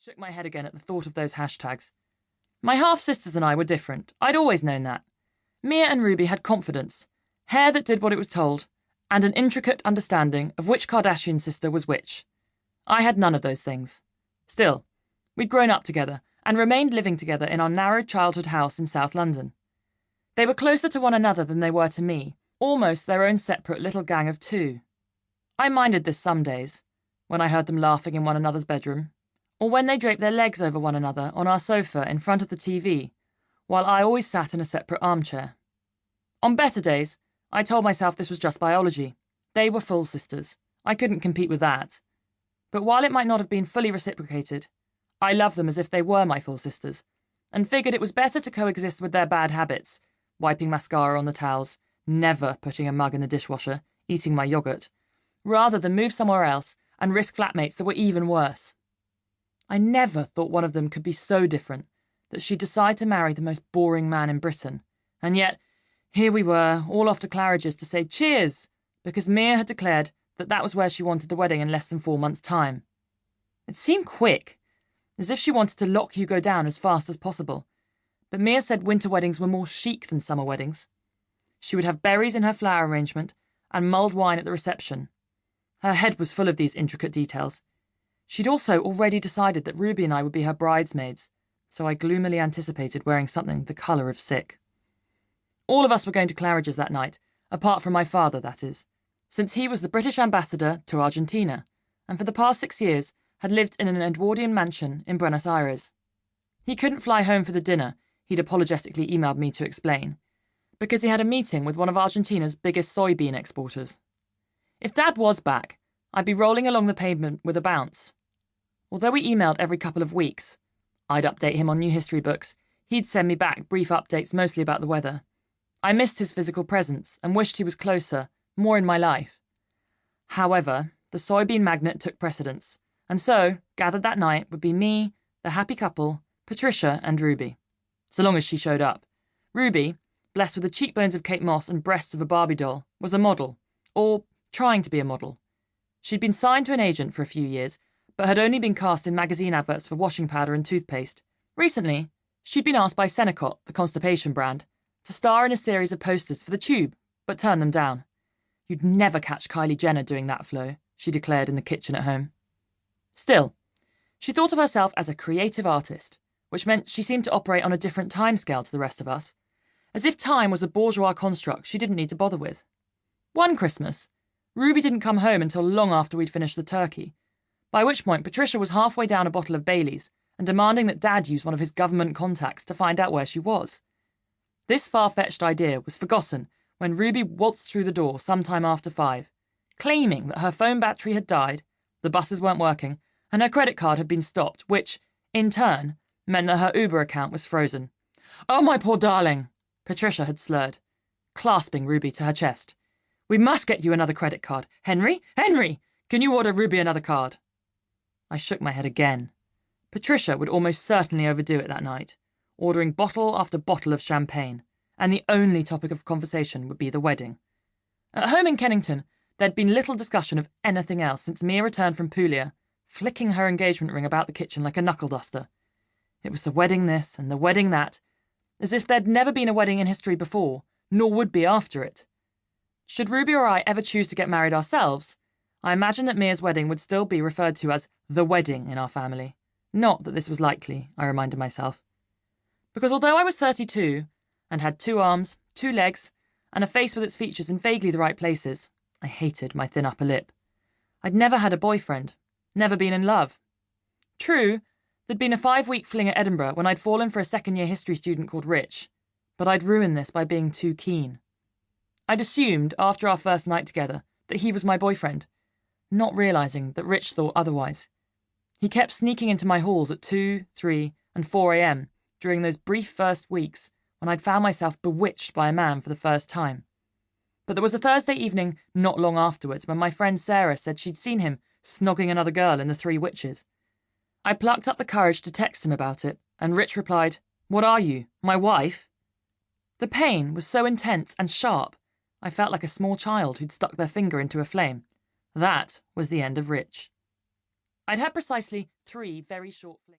shook my head again at the thought of those hashtags. My half-sisters and I were different. I'd always known that. Mia and Ruby had confidence, hair that did what it was told, and an intricate understanding of which Kardashian sister was which. I had none of those things. Still, we'd grown up together and remained living together in our narrow childhood house in South London. They were closer to one another than they were to me, almost their own separate little gang of two. I minded this some days, when I heard them laughing in one another's bedroom, or when they draped their legs over one another on our sofa in front of the TV, while I always sat in a separate armchair. On better days, I told myself this was just biology. They were full sisters. I couldn't compete with that. But while it might not have been fully reciprocated, I loved them as if they were my full sisters, and figured it was better to coexist with their bad habits, wiping mascara on the towels, never putting a mug in the dishwasher, eating my yogurt, rather than move somewhere else and risk flatmates that were even worse. I never thought one of them could be so different that she'd decide to marry the most boring man in Britain, and yet here we were, all off to Claridge's to say cheers, because Mia had declared that that was where she wanted the wedding in less than 4 months' time. It seemed quick, as if she wanted to lock Hugo down as fast as possible, but Mia said winter weddings were more chic than summer weddings. She would have berries in her flower arrangement and mulled wine at the reception. Her head was full of these intricate details. She'd also already decided that Ruby and I would be her bridesmaids, so I gloomily anticipated wearing something the colour of sick. All of us were going to Claridge's that night, apart from my father, that is, since he was the British ambassador to Argentina, and for the past 6 years had lived in an Edwardian mansion in Buenos Aires. He couldn't fly home for the dinner, he'd apologetically emailed me to explain, because he had a meeting with one of Argentina's biggest soybean exporters. If Dad was back, I'd be rolling along the pavement with a bounce. Although we emailed every couple of weeks, I'd update him on new history books, he'd send me back brief updates mostly about the weather. I missed his physical presence and wished he was closer, more in my life. However, the soybean magnet took precedence, and so, gathered that night would be me, the happy couple, Patricia and Ruby. So long as she showed up. Ruby, blessed with the cheekbones of Kate Moss and breasts of a Barbie doll, was a model, or trying to be a model. She'd been signed to an agent for a few years, but had only been cast in magazine adverts for washing powder and toothpaste. Recently, she'd been asked by Senecott, the constipation brand, to star in a series of posters for the Tube, but turned them down. You'd never catch Kylie Jenner doing that, Flo, she declared in the kitchen at home. Still, she thought of herself as a creative artist, which meant she seemed to operate on a different timescale to the rest of us, as if time was a bourgeois construct she didn't need to bother with. One Christmas, Ruby didn't come home until long after we'd finished the turkey, by which point Patricia was halfway down a bottle of Bailey's and demanding that Dad use one of his government contacts to find out where she was. This far-fetched idea was forgotten when Ruby waltzed through the door sometime after 5, claiming that her phone battery had died, the buses weren't working, and her credit card had been stopped, which, in turn, meant that her Uber account was frozen. "Oh, my poor darling," Patricia had slurred, clasping Ruby to her chest. "We must get you another credit card. Henry? Henry! Can you order Ruby another card?" I shook my head again. Patricia would almost certainly overdo it that night, ordering bottle after bottle of champagne, and the only topic of conversation would be the wedding. At home in Kennington, there'd been little discussion of anything else since Mia returned from Puglia, flicking her engagement ring about the kitchen like a knuckle-duster. It was the wedding this and the wedding that, as if there'd never been a wedding in history before, nor would be after it. Should Ruby or I ever choose to get married ourselves, I imagine that Mia's wedding would still be referred to as the wedding in our family. Not that this was likely, I reminded myself. Because although I was 32, and had 2 arms, 2 legs, and a face with its features in vaguely the right places, I hated my thin upper lip. I'd never had a boyfriend, never been in love. True, there'd been a 5-week fling at Edinburgh when I'd fallen for a second-year history student called Rich, but I'd ruined this by being too keen. I'd assumed, after our first night together, that he was my boyfriend, not realising that Rich thought otherwise. He kept sneaking into my halls at 2, 3, and 4 a.m. during those brief first weeks when I'd found myself bewitched by a man for the first time. But there was a Thursday evening not long afterwards when my friend Sarah said she'd seen him snogging another girl in The Three Witches. I plucked up the courage to text him about it, and Rich replied, "What are you, my wife?" The pain was so intense and sharp, I felt like a small child who'd stuck their finger into a flame. That was the end of Rich. I'd had precisely 3 very short flings.